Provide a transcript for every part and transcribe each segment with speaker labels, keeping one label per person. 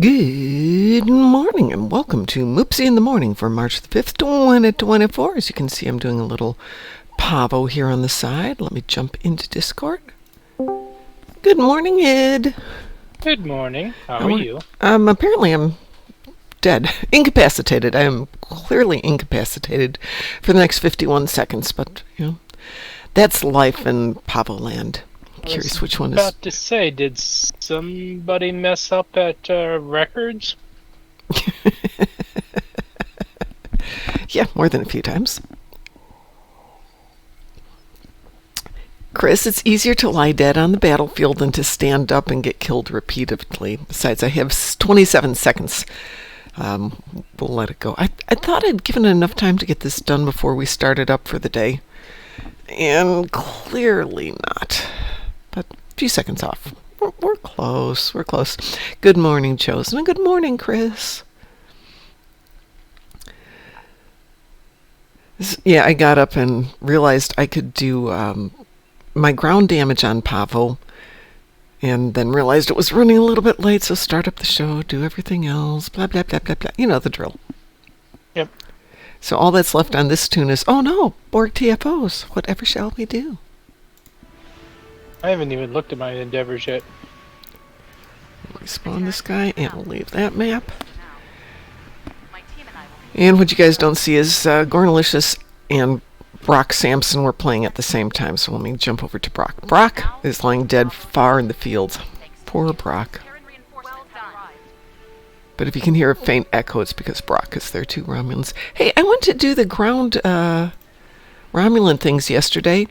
Speaker 1: Good morning and welcome to Moopsy in the Morning for March the 5th, 2024. As you can see, I'm doing a little pavo here on the side. Let me jump into Discord. Good morning, Ed.
Speaker 2: Good morning. How are you?
Speaker 1: Apparently I'm dead. Incapacitated. I am clearly incapacitated for the next 51 seconds, but, that's life in Pavo Land. Curious which one is.
Speaker 2: About to say, did somebody mess up at records?
Speaker 1: Yeah, more than a few times. Chris, it's easier to lie dead on the battlefield than to stand up and get killed repeatedly. Besides, I have 27 seconds. We'll let it go. I thought I'd given it enough time to get this done before we started up for the day. And clearly not. But a few seconds off. We're close. We're close. Good morning, Chosen. And good morning, Chris. Yeah, I got up and realized I could do my ground damage on Pavo. And then realized it was running a little bit late, so start up the show, do everything else, blah, blah, blah, blah, blah. You know the drill.
Speaker 2: Yep.
Speaker 1: So all that's left on this tune is, oh no, Borg TFOs. Whatever shall we do?
Speaker 2: I haven't even looked at my endeavors yet.
Speaker 1: Respawn this guy, and we'll leave that map. And what you guys don't see is Gornalicious and Brock Sampson were playing at the same time, so let me jump over to Brock. Brock is lying dead far in the field. Poor Brock. But if you can hear a faint echo, it's because Brock is there too, Romulans. Hey, I went to do the ground Romulan things yesterday.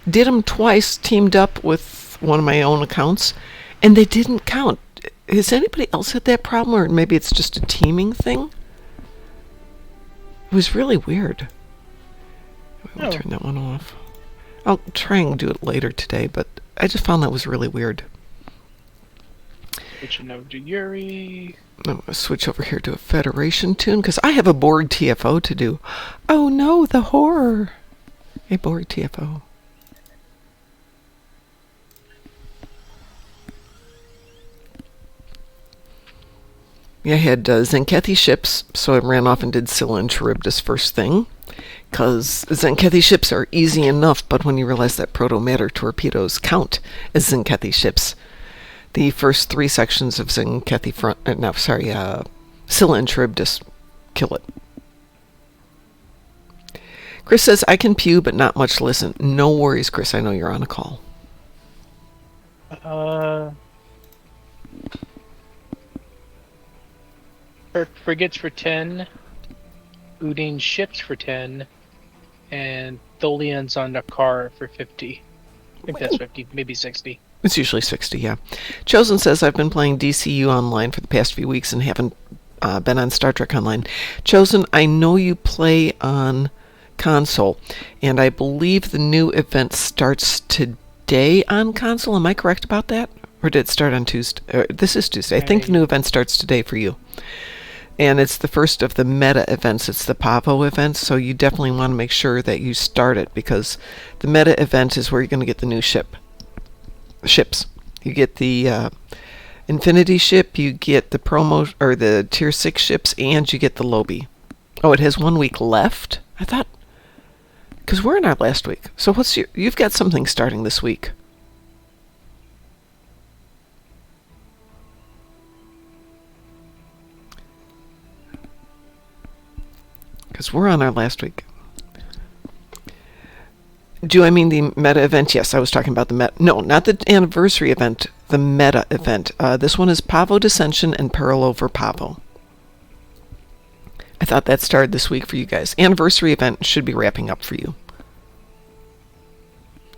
Speaker 1: Did them twice, teamed up with one of my own accounts, and they didn't count. Has anybody else had that problem, or maybe it's just a teaming thing? It was really weird. We'll turn that one off. I'll try and do it later today, but I just found that was really weird.
Speaker 2: Switching over to Yuri.
Speaker 1: I'm going to switch over here to a Federation tune, because I have a Borg TFO to do. Oh no, the horror! A Borg TFO. Yeah, I had Zenkethi ships, so I ran off and did Scylla and Charybdis first thing. Because Zenkethi ships are easy enough, but when you realize that proto-matter torpedoes count as Zenkethi ships, the first three sections of Zenkethi Scylla and Charybdis kill it. Chris says, I can pew, but not much listen. No worries, Chris. I know you're on a call.
Speaker 2: Frigates for 10, Udine ships for 10, and Tholians on the car for 50. I think that's 50, maybe 60.
Speaker 1: It's usually 60, yeah. Chosen says, I've been playing DCU online for the past few weeks and haven't been on Star Trek Online. Chosen, I know you play on console, and I believe the new event starts today on console. Am I correct about that? Or did it start on Tuesday? This is Tuesday. I think the new event starts today for you. And it's the first of the meta events. It's the Pavo event, so you definitely want to make sure that you start it, because the meta event is where you're going to get the new ships. You get the Infinity ship, you get the promo or the Tier 6 ships, and you get the Lobby. Oh, it has 1 week left? I thought, because we're in our last week. So you've got something starting this week. Because we're on our last week. Do I mean the meta event? Yes, I was talking about the meta. No, not the anniversary event. The meta event. This one is Pavo Dissension and Peril over Pavo. I thought that started this week for you guys. Anniversary event should be wrapping up for you.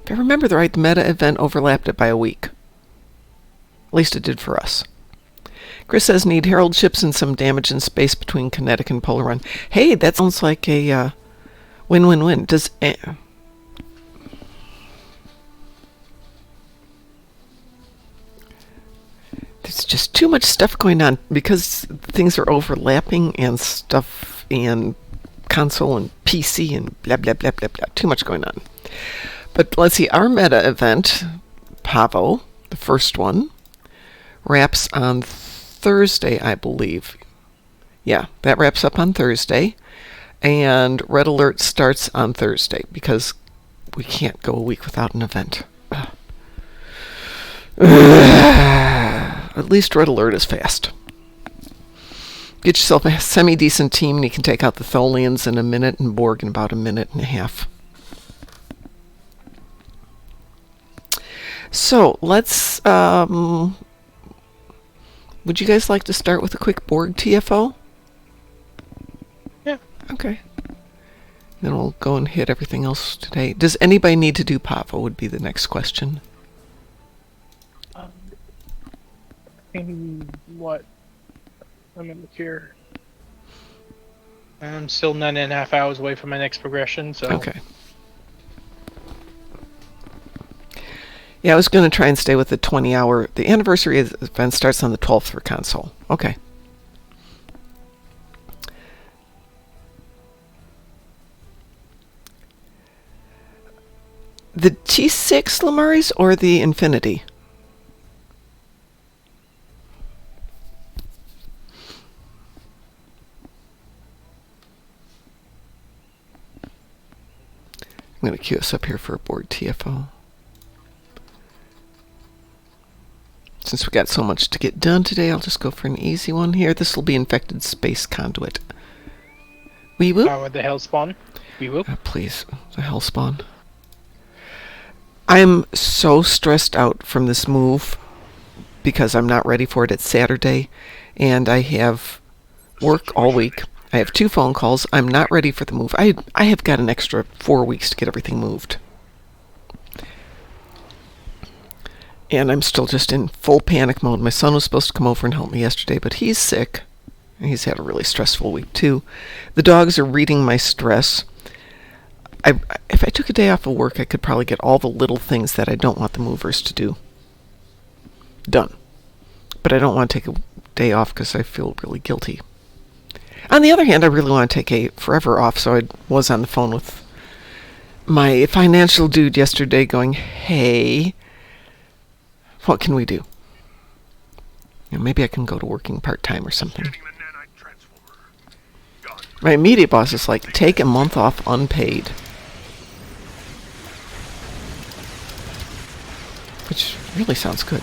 Speaker 1: If I remember right, the meta event overlapped it by a week. At least it did for us. Chris says, need Herald ships and some damage in space between kinetic and polar run. Hey, that sounds like a win-win-win. There's just too much stuff going on because things are overlapping and stuff and console and PC and blah, blah, blah, blah, blah. Too much going on. But let's see, our meta event, Pavo, the first one, wraps on Thursday, I believe. Yeah, that wraps up on Thursday. And Red Alert starts on Thursday because we can't go a week without an event. At least Red Alert is fast. Get yourself a semi-decent team and you can take out the Tholians in a minute and Borg in about a minute and a half. So, let's... would you guys like to start with a quick Borg TFO?
Speaker 2: Yeah.
Speaker 1: Okay. Then we'll go and hit everything else today. Does anybody need to do PAVO would be the next question.
Speaker 2: What? I'm gonna look here. I'm still 9.5 hours away from my next progression, so...
Speaker 1: Okay. Yeah, I was going to try and stay with the 20-hour... The anniversary event starts on the 12th for console. Okay. The T6 Lemurries or the Infinity? I'm going to queue us up here for a Borg TFO. Since we got so much to get done today, I'll just go for an easy one here. This will be Infected Space Conduit. Wee whoop.
Speaker 2: With the Hellspawn. Wee whoop.
Speaker 1: Please, the Hellspawn. I'm so stressed out from this move because I'm not ready for it. It's Saturday, and I have work all week. I have 2 phone calls. I'm not ready for the move. I have got an extra 4 weeks to get everything moved. And I'm still just in full panic mode. My son was supposed to come over and help me yesterday, but he's sick. He's had a really stressful week, too. The dogs are reading my stress. If I took a day off of work, I could probably get all the little things that I don't want the movers to do done. But I don't want to take a day off because I feel really guilty. On the other hand, I really want to take a forever off, so I was on the phone with my financial dude yesterday going, hey, what can we do? Maybe I can go to working part-time or something. My immediate boss is like, take a month off unpaid. Which really sounds good.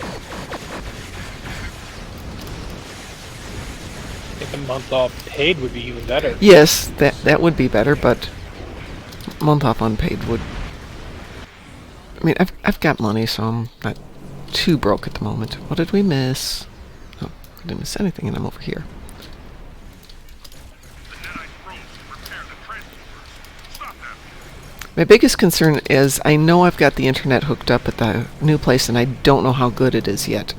Speaker 2: Take a month off paid would be even better.
Speaker 1: Yes, that would be better, but a month off unpaid would... I mean, I've got money, so I'm not too broke at the moment. What did we miss? Oh, I didn't miss anything, and I'm over here. My biggest concern is I know I've got the internet hooked up at the new place, and I don't know how good it is yet.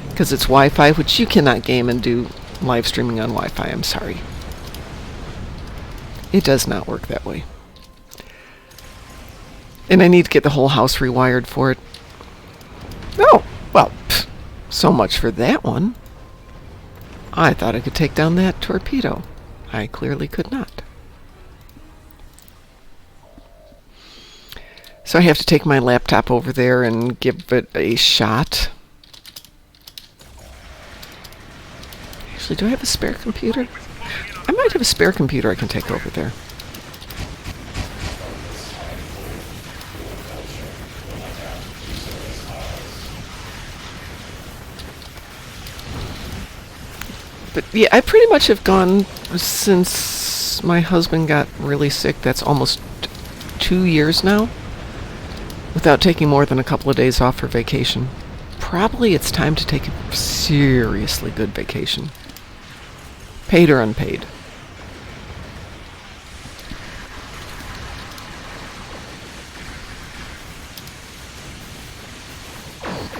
Speaker 1: Because it's Wi-Fi, which you cannot game and do live streaming on Wi-Fi, I'm sorry. It does not work that way. And I need to get the whole house rewired for it. Oh, well, so much for that one. I thought I could take down that torpedo. I clearly could not. So I have to take my laptop over there and give it a shot. Actually, do I have a spare computer? I might have a spare computer I can take over there. But yeah, I pretty much have gone since my husband got really sick. That's almost 2 years now. Without taking more than a couple of days off for vacation. Probably it's time to take a seriously good vacation. Paid or unpaid.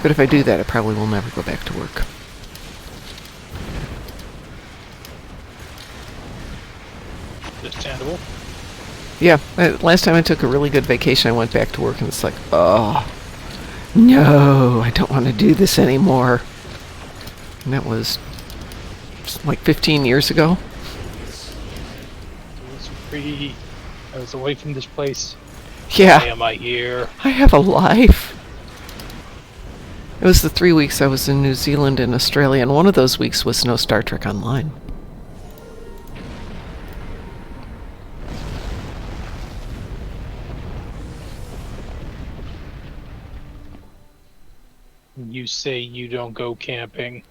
Speaker 1: But if I do that, I probably will never go back to work.
Speaker 2: Understandable.
Speaker 1: Yeah, last time I took a really good vacation, I went back to work and it's like, oh, no, I don't want to do this anymore. And that was like 15 years ago.
Speaker 2: I was away from this place.
Speaker 1: Yeah.
Speaker 2: Why am I here?
Speaker 1: I have a life. It was the 3 weeks I was in New Zealand and Australia, and one of those weeks was no Star Trek Online.
Speaker 2: You say you don't go camping.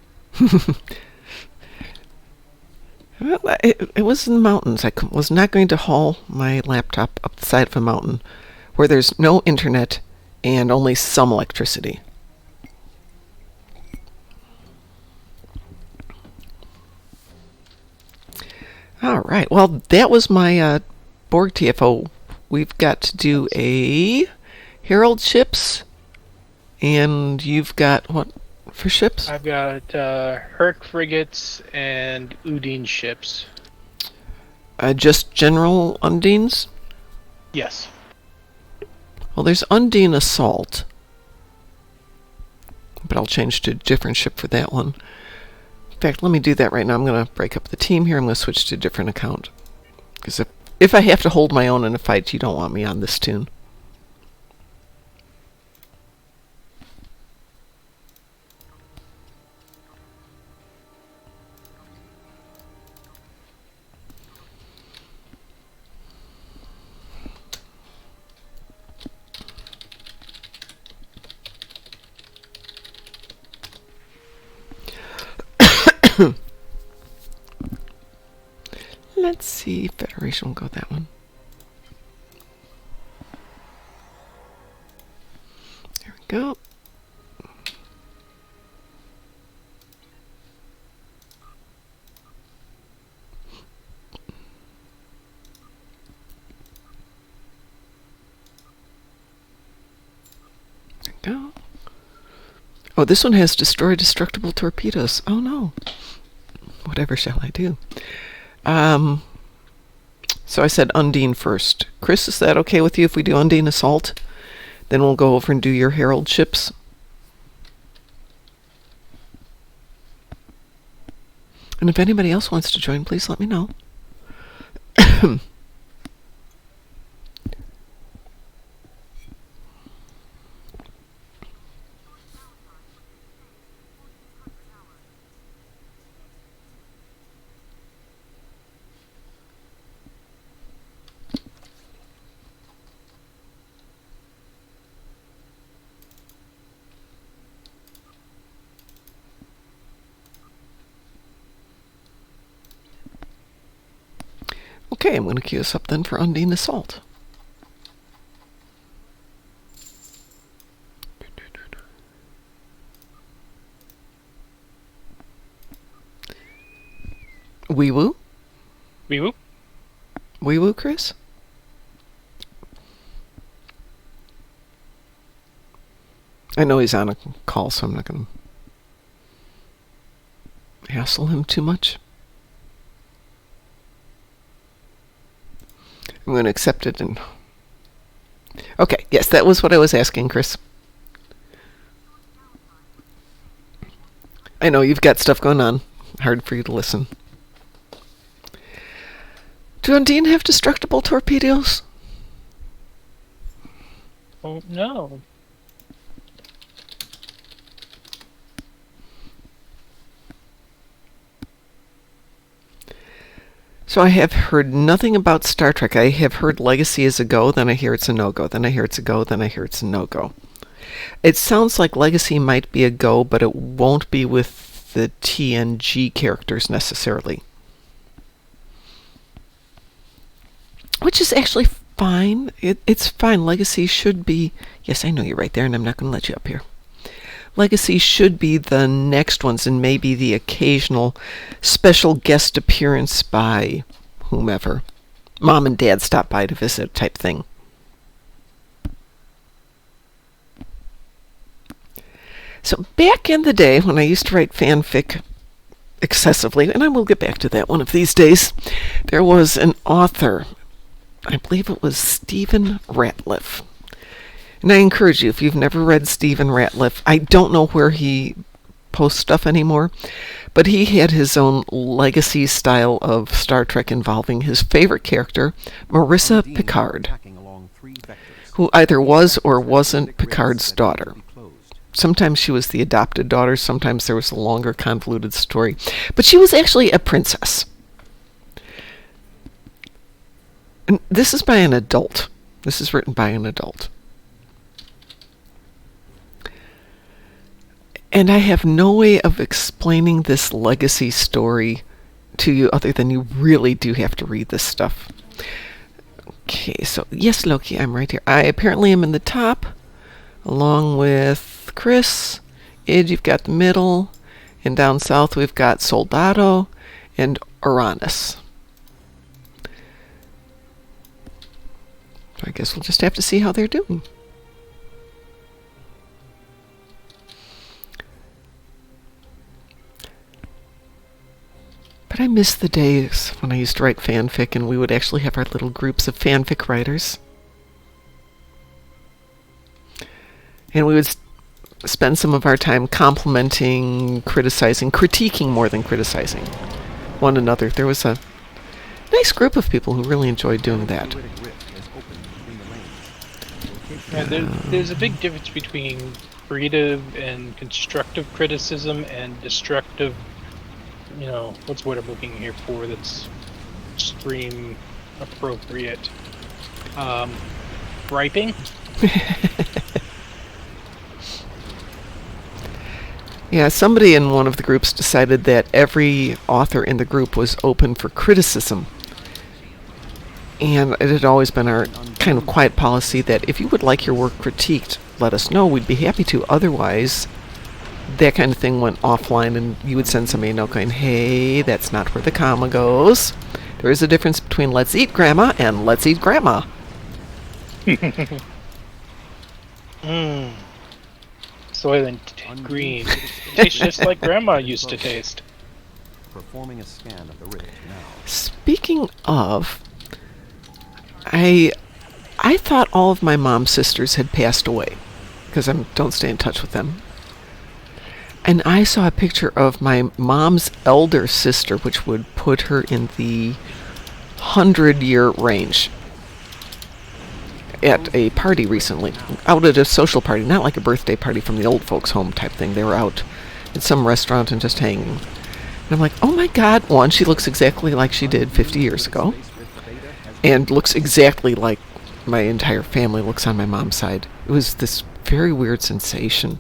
Speaker 1: Well, it was in the mountains. Was not going to haul my laptop up the side of a mountain where there's no internet and only some electricity. All right. Well, that was my Borg TFO. We've got to do a Herald ships, and you've got what for ships?
Speaker 2: I've got Herc frigates and Udine ships.
Speaker 1: Just general Undines?
Speaker 2: Yes.
Speaker 1: Well, there's Undine Assault, but I'll change to a different ship for that one. In fact, let me do that right now. I'm going to break up the team here. I'm going to switch to a different account. Because if I have to hold my own in a fight, you don't want me on this tune. Let's see, Federation will go that one. There we go. There we go. Oh, this one has destroy destructible torpedoes. Oh no. Whatever shall I do? So I said Undine first. Chris, is that okay with you if we do Undine Assault? Then we'll go over and do your Herald ships. And if anybody else wants to join, please let me know. Okay, I'm going to queue us up then for Undine Assault. Wee woo?
Speaker 2: Wee woo?
Speaker 1: Wee woo, Chris? I know he's on a call, so I'm not going to hassle him too much. I'm going to accept it and... Okay, yes, that was what I was asking, Chris. I know you've got stuff going on. Hard for you to listen. Do Undine have destructible torpedoes?
Speaker 2: Oh, no.
Speaker 1: So I have heard nothing about Star Trek. I have heard Legacy is a go, then I hear it's a no-go, then I hear it's a go, then I hear it's a no-go. It sounds like Legacy might be a go, but it won't be with the TNG characters necessarily. Which is actually fine. It's fine. Legacy should be... Yes, I know you're right there, and I'm not going to let you up here. Legacy should be the next ones, and maybe the occasional special guest appearance by whomever. Mom and Dad stop by to visit type thing. So back in the day when I used to write fanfic excessively, and I will get back to that one of these days, there was an author. I believe it was Stephen Ratliff. And I encourage you, if you've never read Stephen Ratliff, I don't know where he posts stuff anymore, but he had his own legacy style of Star Trek involving his favorite character, Marissa Picard, who either was or wasn't Picard's daughter. sometimes she was the adopted daughter, sometimes there was a longer convoluted story. But she was actually a princess. And this is by an adult. This is written by an adult. And I have no way of explaining this legacy story to you other than you really do have to read this stuff. Okay, so yes, Loki, I'm right here. I apparently am in the top, along with Chris. Id, you've got the middle. And down south, we've got Soldado and Uranus. I guess we'll just have to see how they're doing. But I miss the days when I used to write fanfic and we would actually have our little groups of fanfic writers. And we would spend some of our time complimenting, criticizing, critiquing more than criticizing one another. There was a nice group of people who really enjoyed doing that.
Speaker 2: Yeah, there's a big difference between creative and constructive criticism and destructive, what's the word I'm looking here for that's stream appropriate? Griping?
Speaker 1: Yeah, somebody in one of the groups decided that every author in the group was open for criticism. And it had always been our kind of quiet policy that if you would like your work critiqued, let us know. We'd be happy to. Otherwise, that kind of thing went offline and you would send somebody a note going, hey, that's not where the comma goes. There is a difference between let's eat grandma and let's eat grandma.
Speaker 2: Soylent Green. Tastes just like grandma used to taste.
Speaker 3: Performing a scan of the ridge now.
Speaker 1: Speaking of, I thought all of my mom's sisters had passed away because I don't stay in touch with them. And I saw a picture of my mom's elder sister, which would put her in the 100-year range, at a party recently. Out at a social party, not like a birthday party from the old folks' home type thing. They were out at some restaurant and just hanging. And I'm like, oh my God, one, she looks exactly like she did 50 years ago. And looks exactly like my entire family looks on my mom's side. It was this very weird sensation.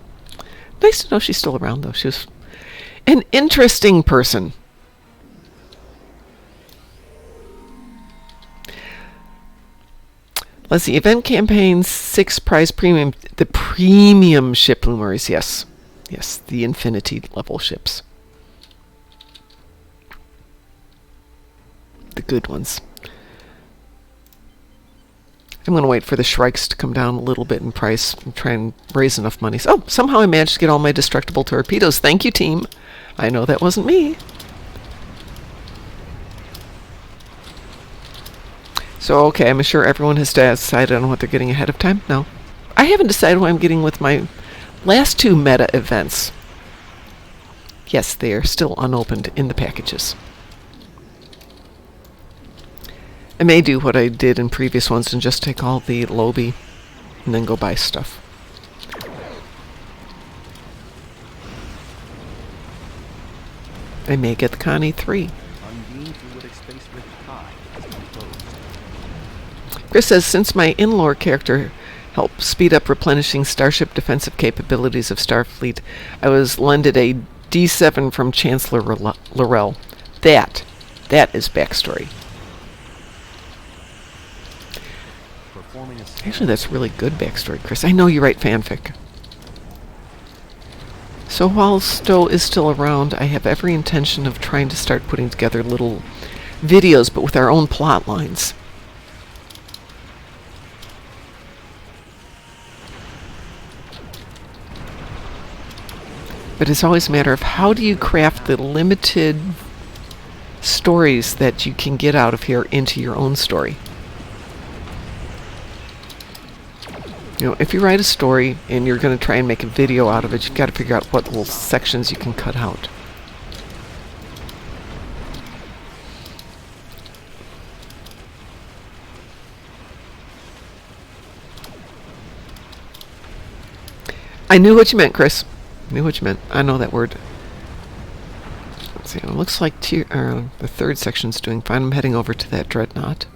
Speaker 1: Nice to know she's still around, though. She was an interesting person. Let's see. Event campaigns, 6 prize premium. The premium ship bloomeries, yes. Yes, the infinity level ships. The good ones. I'm going to wait for the Shrikes to come down a little bit in price and try and raise enough money. So, somehow I managed to get all my destructible torpedoes. Thank you, team. I know that wasn't me. So, okay, I'm sure everyone has decided on what they're getting ahead of time. No. I haven't decided what I'm getting with my last 2 meta events. Yes, they are still unopened in the packages. I may do what I did in previous ones and just take all the Lobby and then go buy stuff. I may get the Connie 3. Chris says, since my in-lore character helped speed up replenishing starship defensive capabilities of Starfleet, I was lended a D7 from Chancellor Laurel. That is backstory. Actually, that's really good backstory, Chris. I know you write fanfic. So while Stowe is still around, I have every intention of trying to start putting together little videos, but with our own plot lines. But it's always a matter of how do you craft the limited stories that you can get out of here into your own story. You know, if you write a story and you're going to try and make a video out of it, you've got to figure out what little sections you can cut out. I knew what you meant, Chris. I knew what you meant. I know that word. Let's see. It looks like the third section's doing fine. I'm heading over to that dreadnought.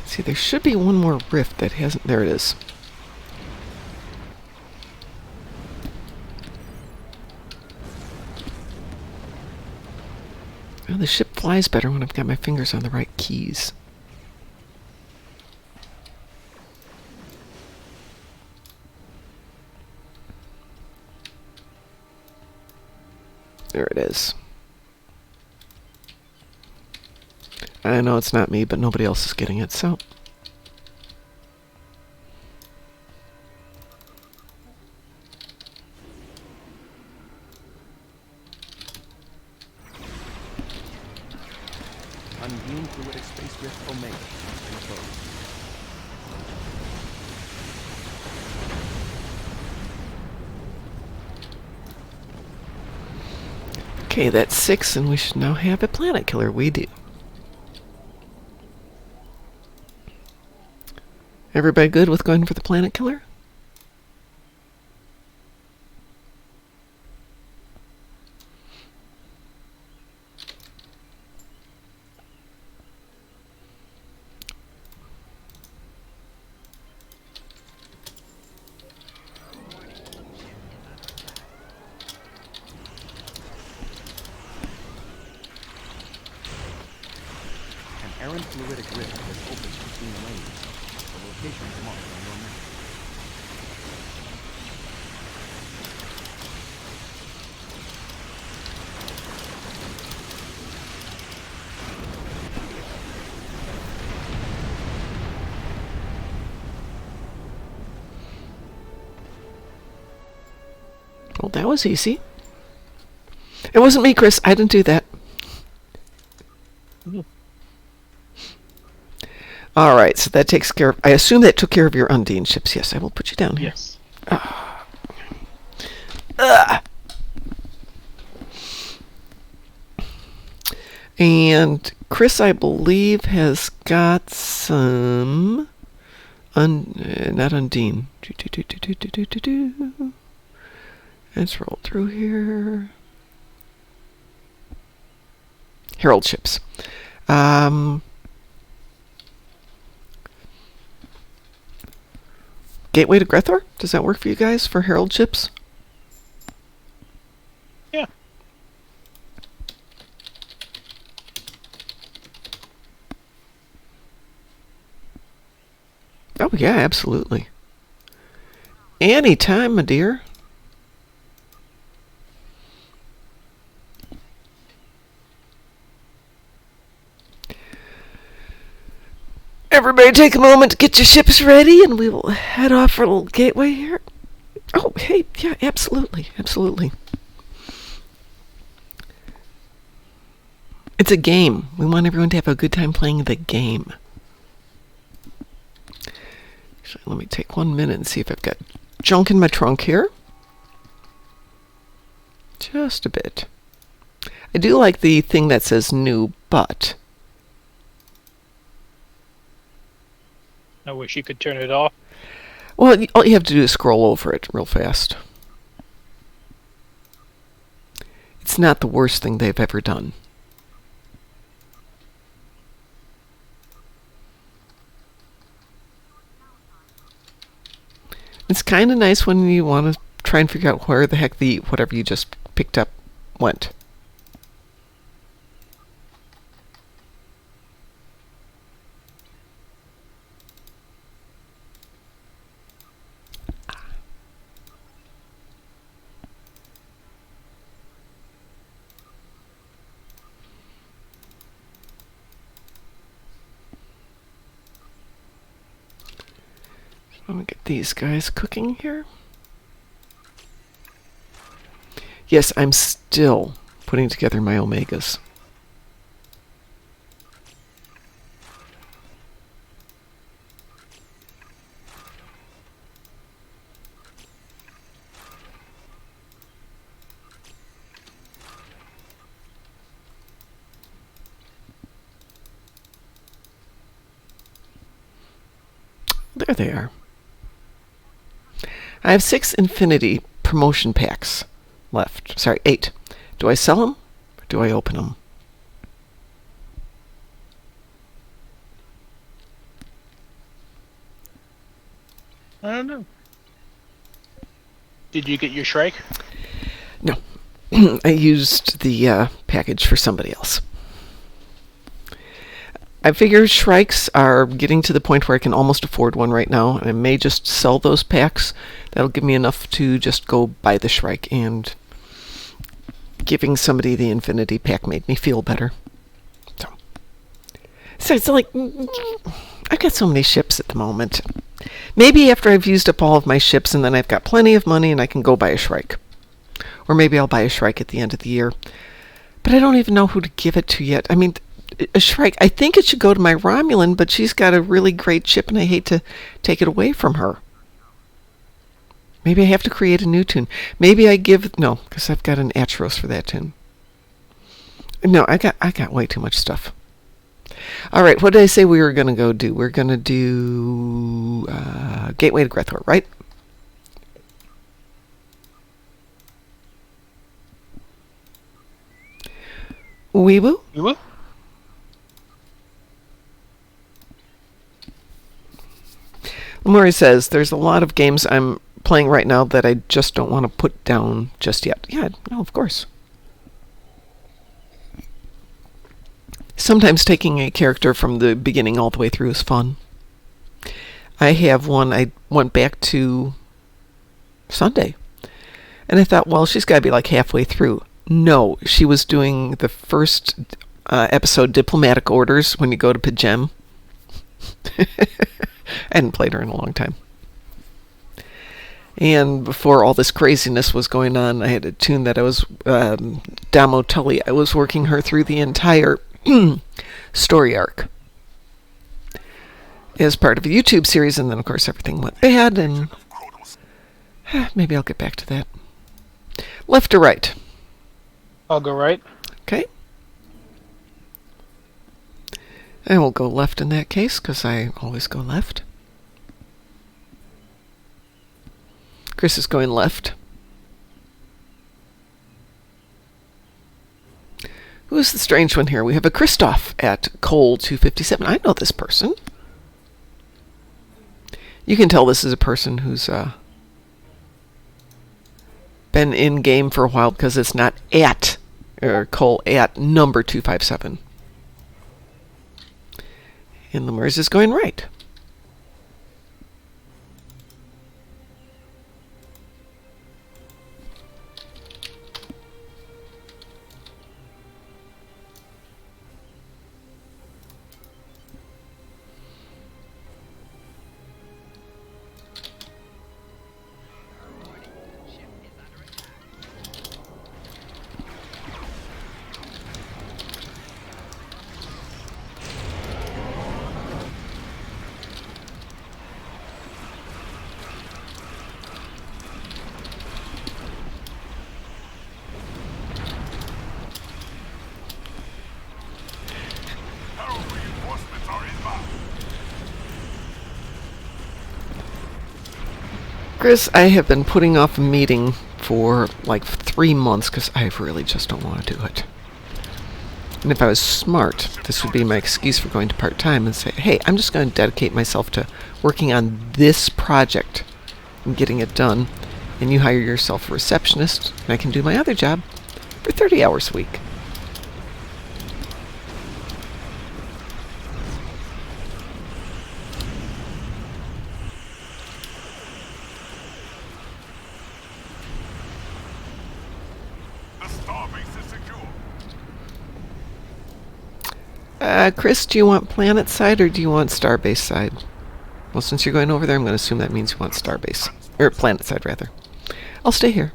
Speaker 1: See, there should be one more rift that hasn't. There it is. Well, the ship flies better when I've got my fingers on the right keys. There it is. I know it's not me, but nobody else is getting it, so.
Speaker 3: Undine fluidic space drift Omega. Enclosed.
Speaker 1: Okay, that's 6, and we should now have a planet killer. We do. Everybody good with going for the planet killer?
Speaker 3: An errant fluidic rift has opened between lanes. The location is marked on your map.
Speaker 1: Well, that was easy. It wasn't me, Chris. I didn't do that. All right, so that takes care of... I assume that took care of your Undine ships. Yes, I will put you down here.
Speaker 2: Yes.
Speaker 1: And Chris, I believe, has got some... not Undine. Let's roll through here. Herald ships. Gateway to Grethor? Does that work for you guys for Herald ships?
Speaker 2: Yeah.
Speaker 1: Oh, yeah, absolutely. Anytime, my dear. Everybody take a moment to get your ships ready, and we will head off for a little gateway here. Oh, hey, yeah, absolutely, absolutely. It's a game. We want everyone to have a good time playing the game. Actually, let me take 1 minute and see if I've got junk in my trunk here. Just a bit. I do like the thing that says new, but...
Speaker 2: I wish you could turn it off.
Speaker 1: Well, all you have to do is scroll over it real fast. It's not the worst thing they've ever done. It's kind of nice when you want to try and figure out where the heck the whatever you just picked up went. I'm going to get these guys cooking here. Yes, I'm still putting together my omegas. There they are. I have 6 Infinity promotion packs left. Sorry, 8. Do I sell them or do I open them?
Speaker 2: I don't know. Did you get your Shrike?
Speaker 1: No. I used the package for somebody else. I figure Shrikes are getting to the point where I can almost afford one right now, and I may just sell those packs. That'll give me enough to just go buy the Shrike, and giving somebody the Infinity pack made me feel better. So it's like, I've got so many ships at the moment. Maybe after I've used up all of my ships and then I've got plenty of money and I can go buy a Shrike. Or maybe I'll buy a Shrike at the end of the year. But I don't even know who to give it to yet. I mean, a Shrike, I think it should go to my Romulan, but she's got a really great ship and I hate to take it away from her. Maybe I have to create a new tune. Maybe I give... No, because I've got an Atros for that tune. No, I got way too much stuff. All right, what did I say we were going to go do? We're going to do Gateway to Grethor, right? Weewoo?
Speaker 2: Weewoo?
Speaker 1: Lamori says, there's a lot of games I'm playing right now that I just don't want to put down just yet. Yeah, no, of course. Sometimes taking a character from the beginning all the way through is fun. I have one I went back to Sunday. And I thought, well, she's got to be like halfway through. No, she was doing the first episode, Diplomatic Orders, when you go to Pajem. I hadn't played her in a long time. And before all this craziness was going on, I had a tune that I was, Damo Tully, I was working her through the entire story arc as part of a YouTube series, and then of course everything went bad, and maybe I'll get back to that. Left or right?
Speaker 2: I'll go right.
Speaker 1: Okay. I will go left in that case, because I always go left. Chris is going left. Who is the strange one here? We have a Christoph at Cole 257. I know this person. You can tell this is a person who's been in game for a while because it's not at, or Cole at number 257. And Lemurs is going right. Chris, I have been putting off a meeting for like 3 months because I really just don't want to do it. And if I was smart, this would be my excuse for going to part-time and say, hey, I'm just going to dedicate myself to working on this project and getting it done. And you hire yourself a receptionist, and I can do my other job for 30 hours a week. Chris, do you want planet side or do you want starbase side? Well, since you're going over there, I'm going to assume that means you want Starbase. Or Planetside, rather. I'll stay here.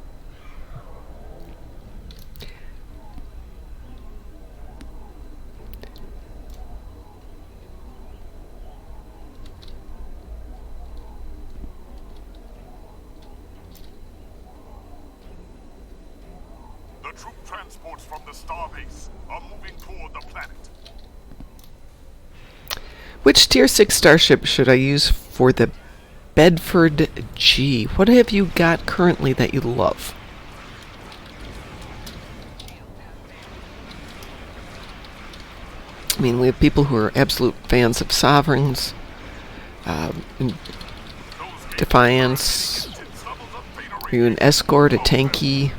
Speaker 4: The troop transports from the Starbase are moving toward the planet.
Speaker 1: Which Tier 6 starship should I use for the Bedford G? What have you got currently that you love? I mean, we have people who are absolute fans of Sovereigns, and Defiance. Are you an Escort, a Tanky?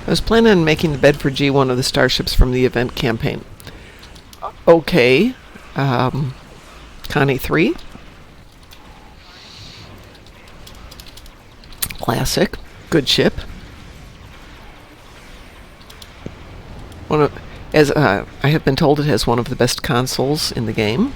Speaker 1: I was planning on making the Bedford G one of the starships from the event campaign. Okay. Connie 3. Classic. Good ship. As I have been told, it has one of the best consoles in the game.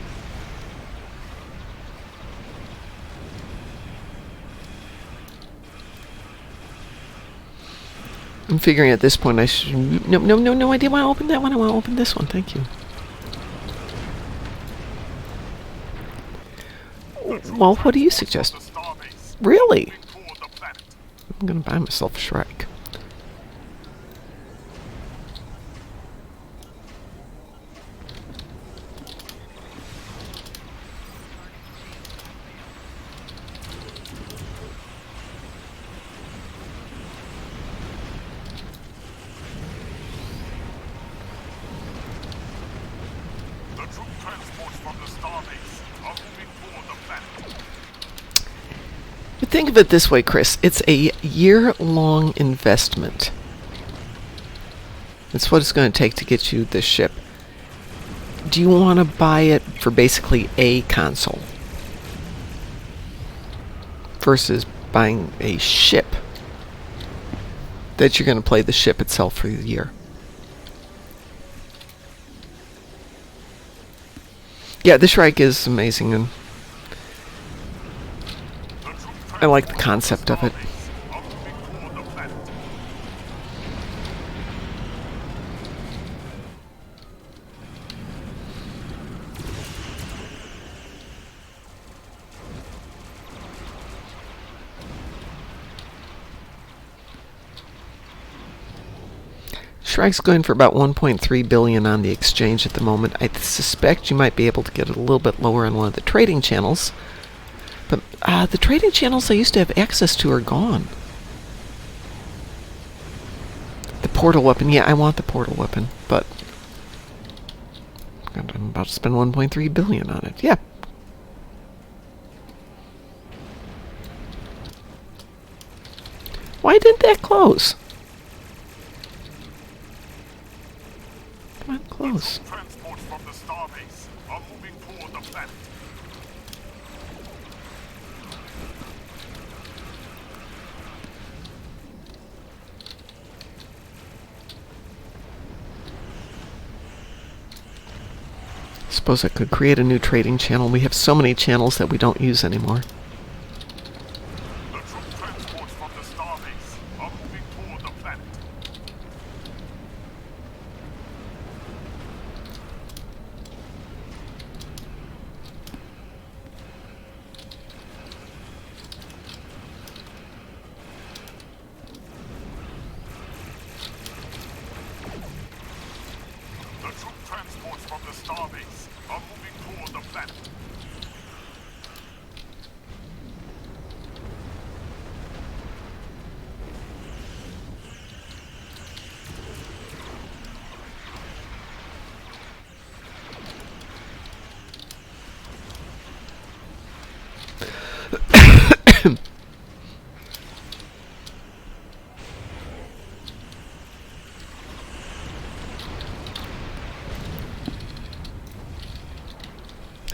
Speaker 1: I'm figuring at this point I should... No, I didn't want to open that one. I want to open this one. Thank you. Well, what do you suggest? Really? I'm going to buy myself a Shrike. Think of it this way, Chris. It's a year-long investment. It's what it's going to take to get you this ship. Do you want to buy it for basically a console versus buying a ship that you're going to play the ship itself for the year? Yeah, the Shrike is amazing, and I like the concept of it. Shrike's going for about 1.3 billion on the exchange at the moment. I suspect you might be able to get it a little bit lower on one of the trading channels. But the trading channels I used to have access to are gone. The portal weapon, yeah, I want the portal weapon, but I'm about to spend 1.3 billion on it. Yeah. Why didn't that close? Come on, close.
Speaker 4: Transports from the Starbase are moving toward the planet.
Speaker 1: Suppose I could create a new trading channel. We have so many channels that we don't use anymore.
Speaker 4: The troop transports from the Starbase are moving toward the planet. The troop transports from the Starbase are moving toward the planet.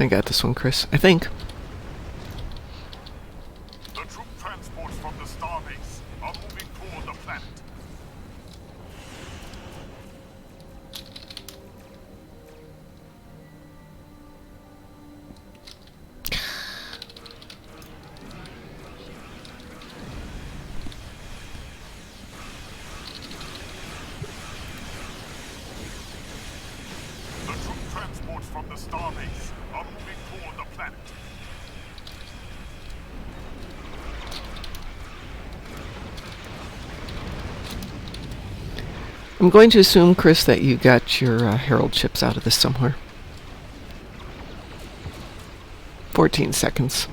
Speaker 1: I got this one, Chris. I think.
Speaker 4: The troop transports from the starbase are moving toward the planet. The troop transports from the starbase are moving toward the planet.
Speaker 1: I'm going to assume, Chris, that you got your Herald chips out of this somewhere. 14 seconds.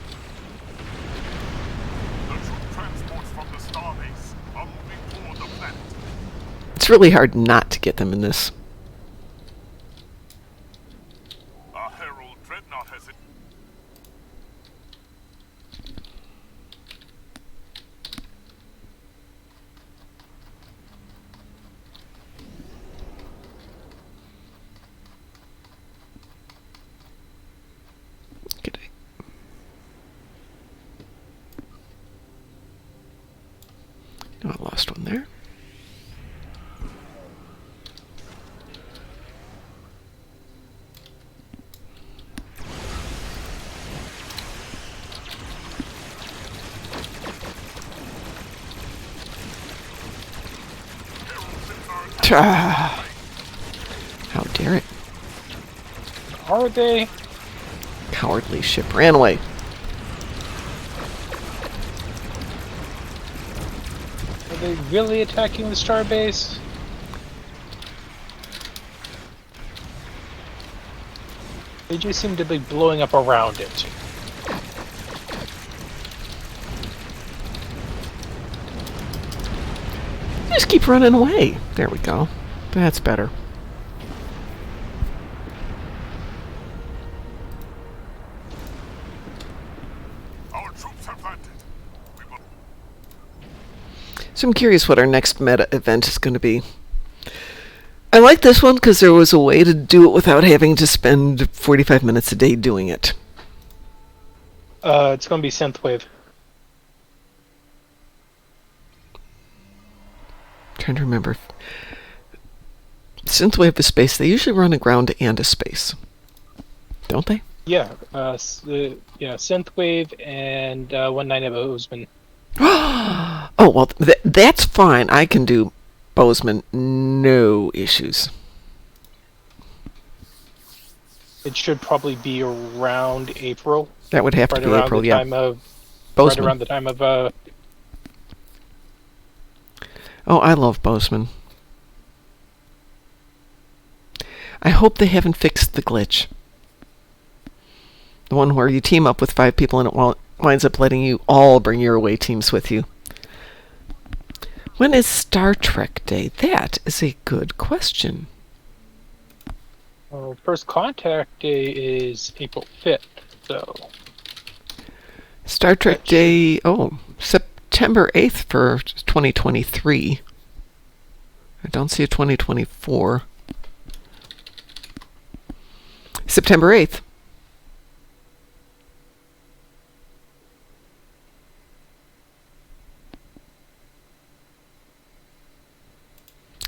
Speaker 4: The troop transports from the starbase are moving toward the planet.
Speaker 1: It's really hard not to get them in this.
Speaker 4: A Herald dreadnought has it.
Speaker 1: Good. Oh, I lost one there. Ah, how dare it.
Speaker 2: Are they?
Speaker 1: Cowardly ship ran away.
Speaker 2: Are they really attacking the starbase? They just seem to be blowing up around it.
Speaker 1: Just keep running away. There we go. That's better.
Speaker 4: Our troops have landed. We will.
Speaker 1: So I'm curious what our next meta event is going to be. I like this one because there was a way to do it without having to spend 45 minutes a day doing it.
Speaker 2: It's gonna be Synthwave.
Speaker 1: Trying to remember. Synthwave is space. They usually run a ground and a space, don't they?
Speaker 2: Yeah, Synthwave and 19 of Bozeman.
Speaker 1: Oh well, that's fine. I can do Bozeman, no issues.
Speaker 2: It should probably be around April.
Speaker 1: That would have to be April, yeah.
Speaker 2: Right
Speaker 1: Bozeman.
Speaker 2: around the time of
Speaker 1: Oh, I love Bozeman. I hope they haven't fixed the glitch. The one where you team up with 5 people and it winds up letting you all bring your away teams with you. When is Star Trek Day? That is a good question.
Speaker 2: First Contact Day is April 5th, so
Speaker 1: Star Trek Day, September 8th for 2023. I don't see a 2024. September 8th.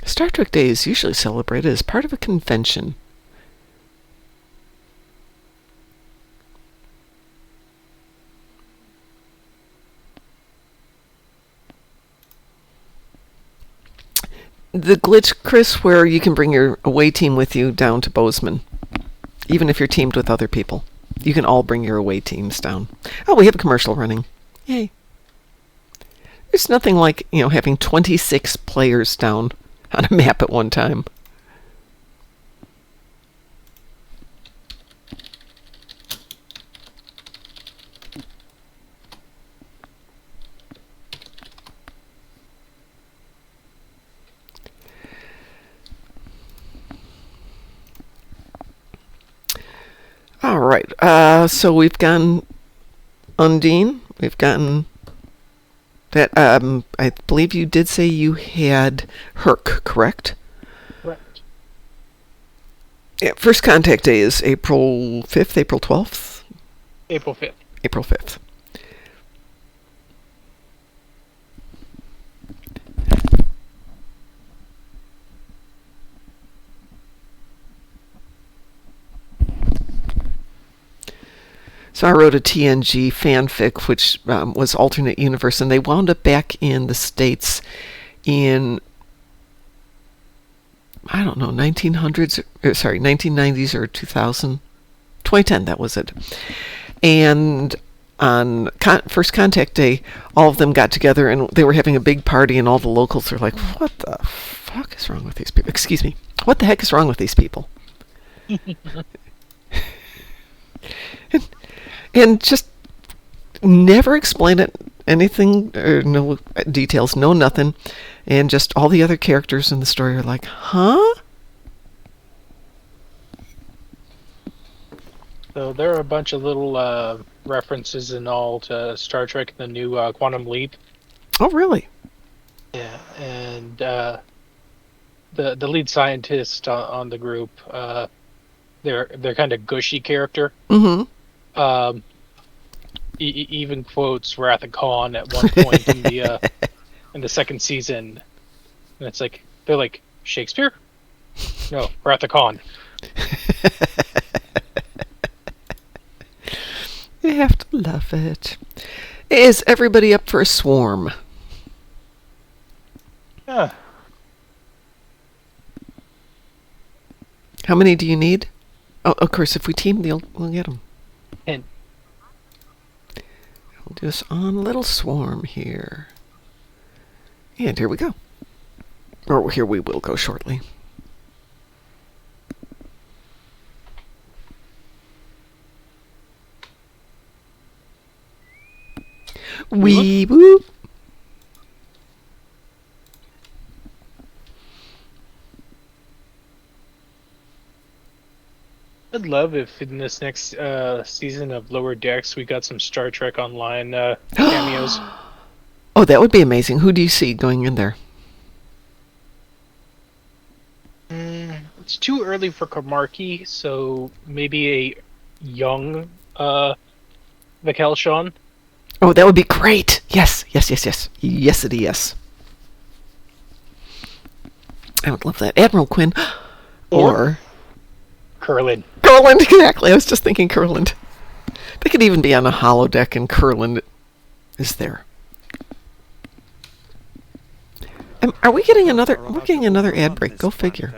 Speaker 1: Star Trek Day is usually celebrated as part of a convention. The glitch, Chris, where you can bring your away team with you down to Bozeman, even if you're teamed with other people. You can all bring your away teams down. Oh, we have a commercial running. Yay. There's nothing like, having 26 players down on a map at one time. All right. So we've gotten Undine. We've gotten that. I believe you did say you had Herc, correct?
Speaker 2: correct.
Speaker 1: Yeah, first contact day is April 5th, April 12th?
Speaker 2: April 5th.
Speaker 1: April 5th. So I wrote a TNG fanfic, which was alternate universe, and they wound up back in the States in, I don't know, 1990s or 2000. 2010, that was it. And on first contact day, all of them got together and they were having a big party, and all the locals were like, what the fuck is wrong with these people? Excuse me. What the heck is wrong with these people? and just never explain it, anything, or no details, no nothing. And just all the other characters in the story are like, huh?
Speaker 2: So there are a bunch of little references and all to Star Trek: The New Quantum Leap.
Speaker 1: Oh, really?
Speaker 2: Yeah, and the lead scientist on the group, they're kind of gushy character.
Speaker 1: Mm-hmm.
Speaker 2: Even quotes Wrath of Khan at one point in the second season, and it's like they're like, Shakespeare? No, Wrath of Khan.
Speaker 1: You have to love it. Is everybody up for a swarm?
Speaker 2: Yeah.
Speaker 1: How many do you need? Oh, of course, if we team, we'll get them.
Speaker 2: 10.
Speaker 1: We'll do this on a little swarm here. And here we go. Or here we will go shortly. Wee whoop.
Speaker 2: I'd love if in this next season of Lower Decks we got some Star Trek Online cameos.
Speaker 1: Oh, that would be amazing. Who do you see going in there?
Speaker 2: It's too early for Kamarki, so maybe a young Mikkel Sean.
Speaker 1: Oh, that would be great. Yes, yes, yes, yes. Yes, it is. Yes. I would love that. Admiral Quinn. Or
Speaker 2: Curlin.
Speaker 1: Curland, exactly. I was just thinking Curland. They could even be on a holodeck and Curland is there. Are we getting another? We're getting another ad break. Go figure.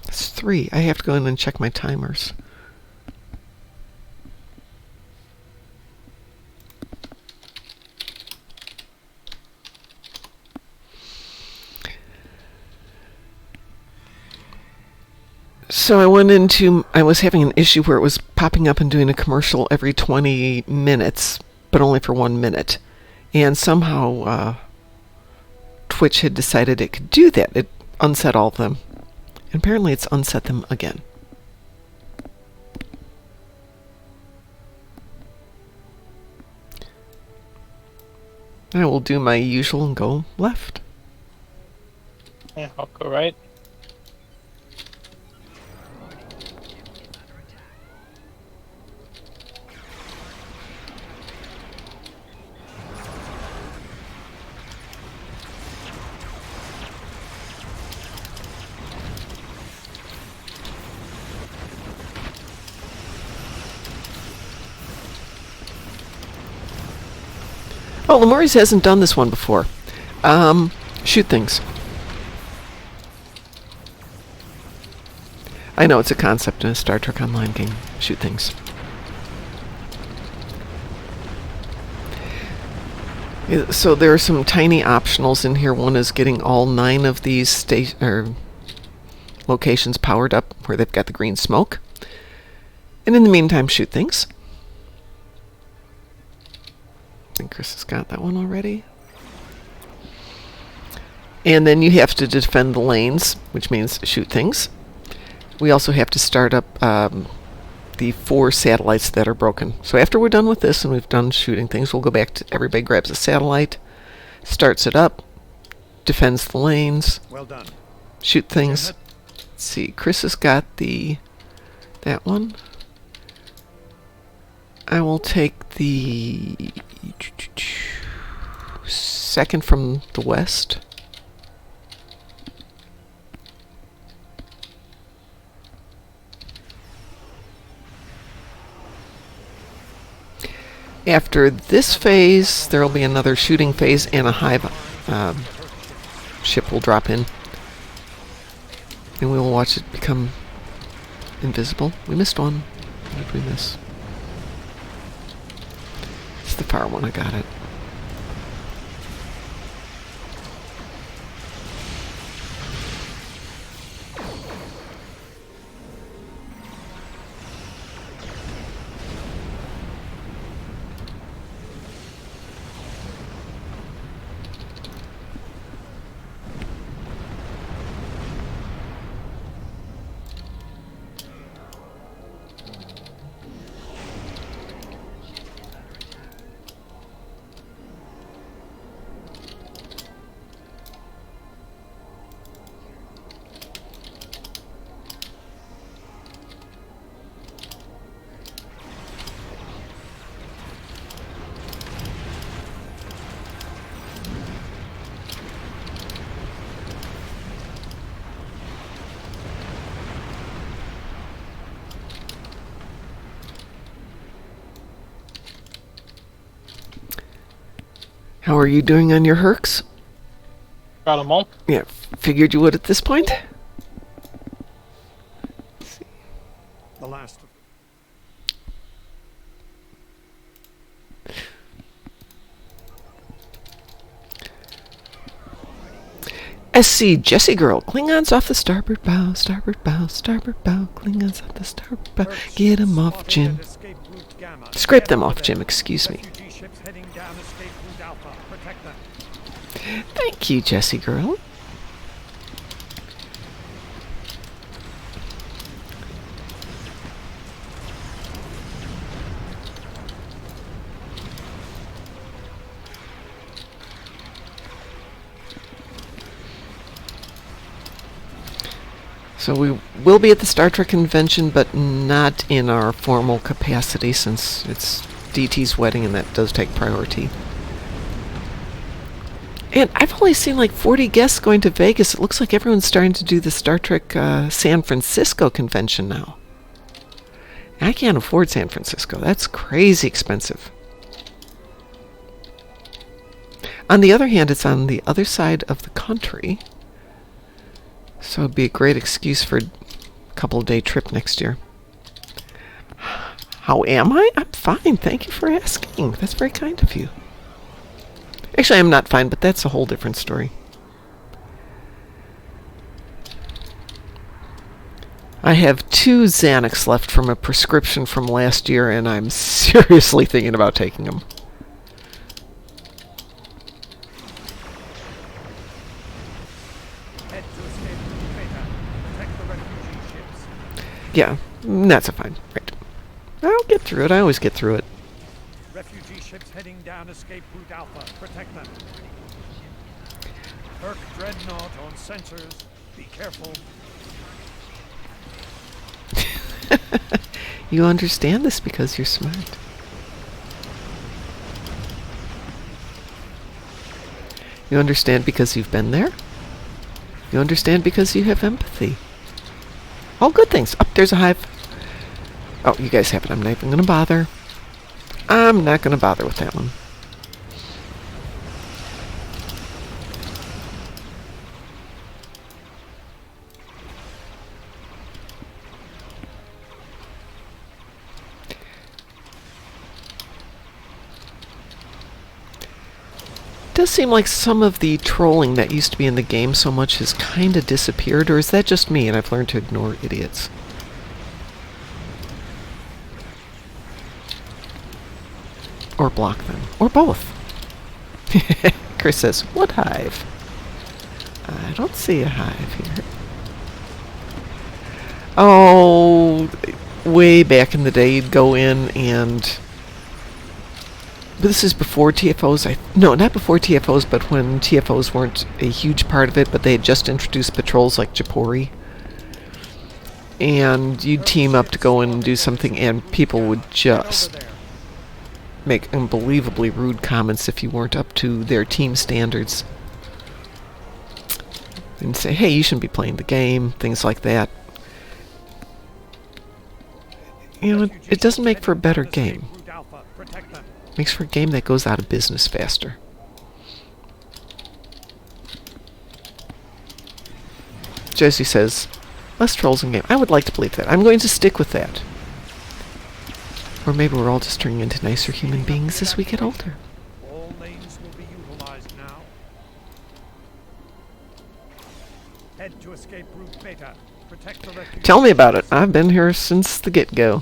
Speaker 1: It's 3. I have to go in and check my timers. So I was having an issue where it was popping up and doing a commercial every 20 minutes, but only for 1 minute. And somehow Twitch had decided it could do that. It unset all of them. And apparently it's unset them again. I will do my usual and go left.
Speaker 2: Yeah, I'll go right.
Speaker 1: Oh, Lemuri's hasn't done this one before. Shoot things. I know it's a concept in a Star Trek Online game. Shoot things. So there are some tiny optionals in here. One is getting all 9 of these locations powered up where they've got the green smoke. And in the meantime, shoot things. I think Chris has got that one already. And then you have to defend the lanes, which means shoot things. We also have to start up the 4 satellites that are broken. So after we're done with this and we've done shooting things, we'll go back to everybody grabs a satellite, starts it up, defends the lanes,
Speaker 3: Well done.
Speaker 1: shoot things, Let's see. Chris has got that one. I will take the second from the west. After this phase, there will be another shooting phase, and a hive ship will drop in. And we will watch it become invisible. We missed one. What did we miss? It's the far one. I got it. How are you doing on your hercs?
Speaker 2: Got them all.
Speaker 1: Yeah, figured you would at this point.
Speaker 3: The last.
Speaker 1: SC Jessie Girl, Klingons off the starboard bow, starboard bow, starboard bow, Klingons off the starboard bow. Get 'em off, Jim. Scrape them off, Jim, excuse me. Thank you, Jessie Girl. So we will be at the Star Trek convention, but not in our formal capacity, since it's DT's wedding and that does take priority. And I've only seen like 40 guests going to Vegas. It looks like everyone's starting to do the Star Trek San Francisco convention now. I can't afford San Francisco. That's crazy expensive. On the other hand, it's on the other side of the country. So it'd be a great excuse for a couple-day trip next year. How am I? I'm fine. Thank you for asking. That's very kind of you. Actually, I'm not fine, but that's a whole different story. I have 2 Xanax left from a prescription from last year, and I'm seriously thinking about taking them.
Speaker 3: Head to escape route Beta. Protect the refugee ships.
Speaker 1: Yeah, that's a fine. Right. I'll get through it. I always get through it.
Speaker 3: Refugee ships heading down escape route Alpha. Protect them. Herc Dreadnought on sensors. Be careful.
Speaker 1: You understand this because you're smart. You understand because you've been there. You understand because you have empathy. All good things. Oh, there's a hive. Oh, you guys have it. I'm not even going to bother. I'm not going to bother with that one. It does seem like some of the trolling that used to be in the game so much has kind of disappeared, or is that just me and I've learned to ignore idiots? Or block them. Or both. Chris says, what hive? I don't see a hive here. Oh, way back in the day, you'd go in and... But this is before TFOs. No, not before TFOs, but when TFOs weren't a huge part of it, but they had just introduced patrols like Japori. and you'd team up to go in and do something, and people would just make unbelievably rude comments if you weren't up to their team standards. And say, hey, you shouldn't be playing the game, things like that. You know, it doesn't make for a better game. It makes for a game that goes out of business faster. Josie says, less trolls in game. I would like to believe that. I'm going to stick with that. Or maybe we're all just turning into nicer human beings as we get older.
Speaker 3: All lanes will be utilized now. Head to escape route Beta. Protect the refugee.
Speaker 1: Tell me about it. I've been here since the get-go.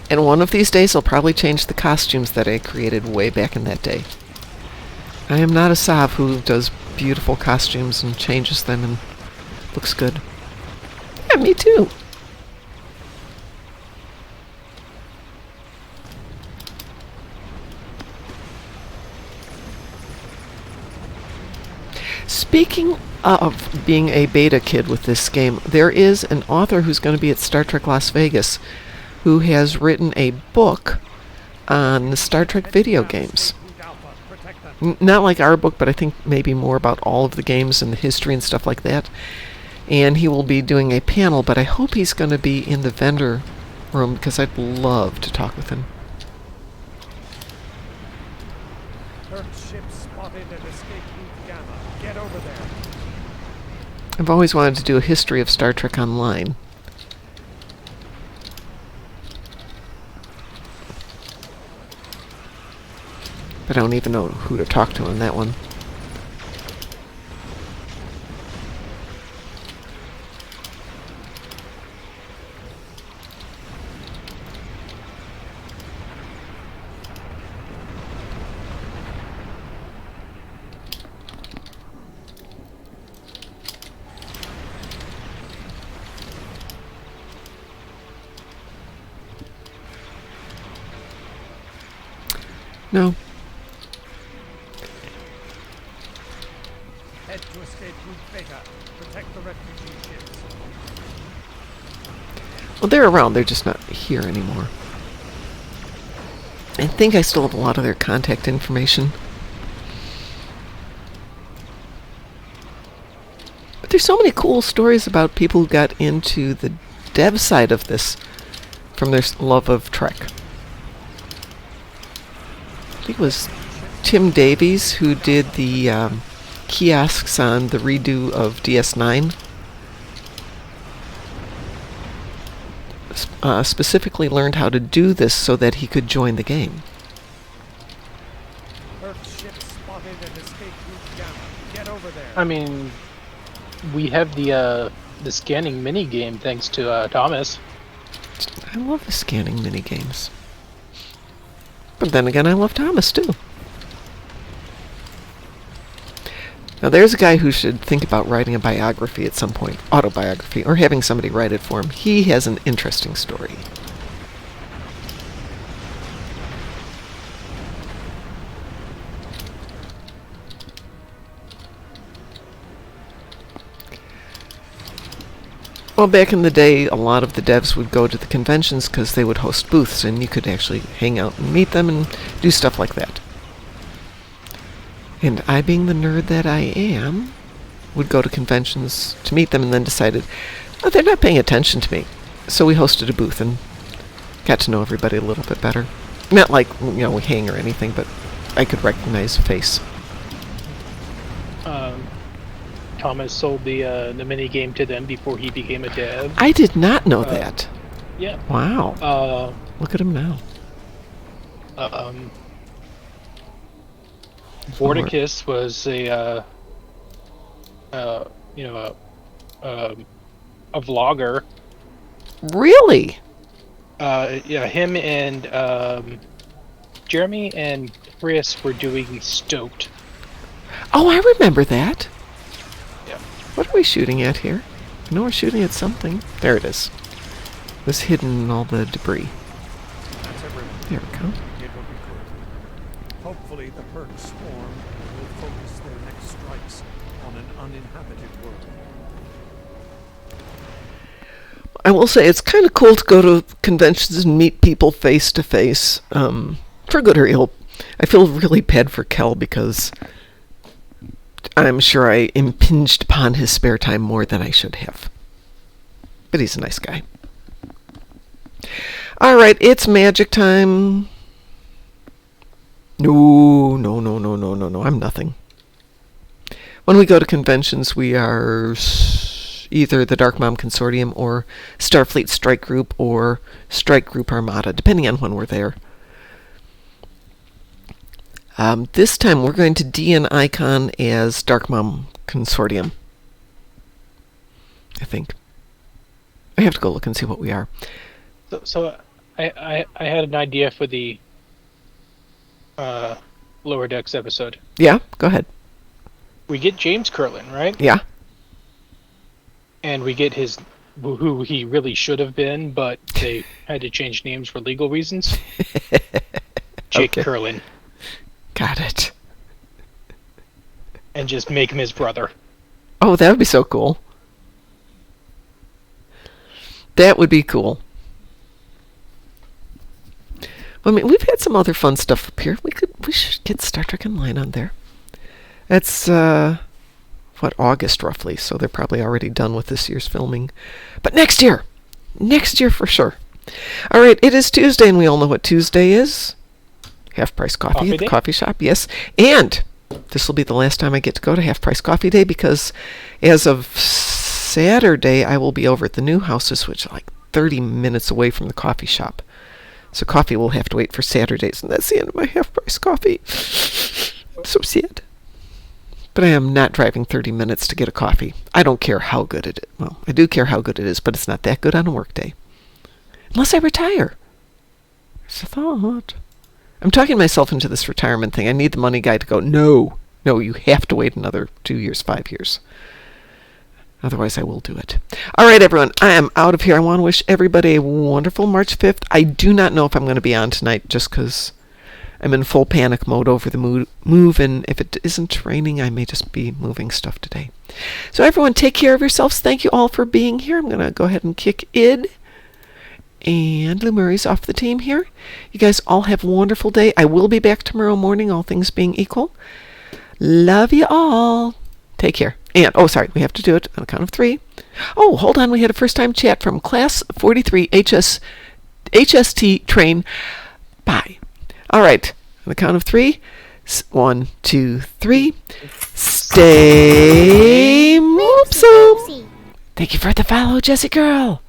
Speaker 1: And one of these days I'll probably change the costumes that I created way back in that day. I am not a Sav who does beautiful costumes and changes them and looks good. Yeah, me too. Speaking of being a beta kid with this game, there is an author who's going to be at Star Trek Las Vegas who has written a book on the Star Trek video games. Not like our book, but I think maybe more about all of the games and the history and stuff like that. And he will be doing a panel, but I hope he's going to be in the vendor room because I'd love to talk with him.
Speaker 3: Earth ship spotted at escape route Gamma. Get over there.
Speaker 1: I've always wanted to do a history of Star Trek Online. But I don't even know who to talk to on that one. No.
Speaker 3: Head to escape route Beta. Protect the refugee ships.
Speaker 1: Well, they're around. They're just not here anymore. I think I still have a lot of their contact information. But there's so many cool stories about people who got into the dev side of this from their love of Trek. I think it was Tim Davies who did the kiosks on the redo of DS9. Specifically learned how to do this so that he could join the game.
Speaker 3: Earth ship spotted at escape route Gamma. Get over there.
Speaker 2: I mean, we have the scanning mini game thanks to Thomas.
Speaker 1: I love the scanning mini games. But then again, I love Thomas too. Now there's a guy who should think about writing a biography at some point, autobiography, or having somebody write it for him. He has an interesting story. Well, back in the day, a lot of the devs would go to the conventions because they would host booths, and you could actually hang out and meet them and do stuff like that. And I, being the nerd that I am, would go to conventions to meet them and then decided, oh, they're not paying attention to me. So we hosted a booth and got to know everybody a little bit better. Not like, we hang or anything, but I could recognize a face.
Speaker 2: Thomas sold the mini game to them before he became a dev.
Speaker 1: I did not know that.
Speaker 2: Yeah.
Speaker 1: Wow. Look at him now.
Speaker 2: Vorticus was a vlogger.
Speaker 1: Really?
Speaker 2: Yeah, him and Jeremy and Chris were doing Stoked.
Speaker 1: Oh, I remember that.
Speaker 2: Yeah.
Speaker 1: What are we shooting at here? I know we're shooting at something. There it is. It was hidden in all the debris.
Speaker 3: That's everyone.
Speaker 1: There we go.
Speaker 3: Get what we could.
Speaker 5: Hopefully the Perk Swarm will focus their next strikes on an uninhabited world.
Speaker 1: I will say it's kind of cool to go to conventions and meet people face to face, for good or ill. I feel really bad for Kel because I'm sure I impinged upon his spare time more than I should have. But he's a nice guy. All right, it's magic time. No, I'm nothing. When we go to conventions, we are either the Dark Mom Consortium or Starfleet Strike Group or Strike Group Armada, depending on when we're there. This time we're going to DN Icon as Dark Mom Consortium, I think. I have to go look and see what we are.
Speaker 2: So I had an idea for the Lower Decks episode.
Speaker 1: Yeah, go ahead.
Speaker 2: We get James Curlin, right?
Speaker 1: Yeah.
Speaker 2: And we get who he really should have been, but they had to change names for legal reasons. Jake
Speaker 1: Okay.
Speaker 2: Curlin.
Speaker 1: Got it.
Speaker 2: And just make him his brother.
Speaker 1: Oh, that would be so cool. That would be cool. I mean, we've had some other fun stuff up here. We should get Star Trek Online on there. That's August roughly, so they're probably already done with this year's filming. But next year for sure. All right, it is Tuesday, and we all know what Tuesday is. Half Price Coffee at the coffee shop, yes. And this will be the last time I get to go to Half Price Coffee Day, because as of Saturday, I will be over at the new houses, which are like 30 minutes away from the coffee shop. So coffee will have to wait for Saturdays, and that's the end of my Half Price Coffee. I'm so sad. But I am not driving 30 minutes to get a coffee. I don't care how good it is. Well, I do care how good it is, but it's not that good on a work day. Unless I retire. There's a thought. I'm talking myself into this retirement thing. I need the money guy to go, no, you have to wait another 2 years, 5 years. Otherwise, I will do it. All right, everyone, I am out of here. I want to wish everybody a wonderful March 5th. I do not know if I'm going to be on tonight just because I'm in full panic mode over the move, and if it isn't raining, I may just be moving stuff today. So everyone, take care of yourselves. Thank you all for being here. I'm going to go ahead and kick Id. And Lou Murray's off the team here. You guys all have a wonderful day. I will be back tomorrow morning, all things being equal. Love you all. Take care. And, sorry, we have to do it on the count of 3. Oh, hold on. We had a first-time chat from Class 43 HST Train. Bye. All right. On the count of 3. 1, 2, 3. Stay Moopsy. Thank you for the follow, Jessie girl.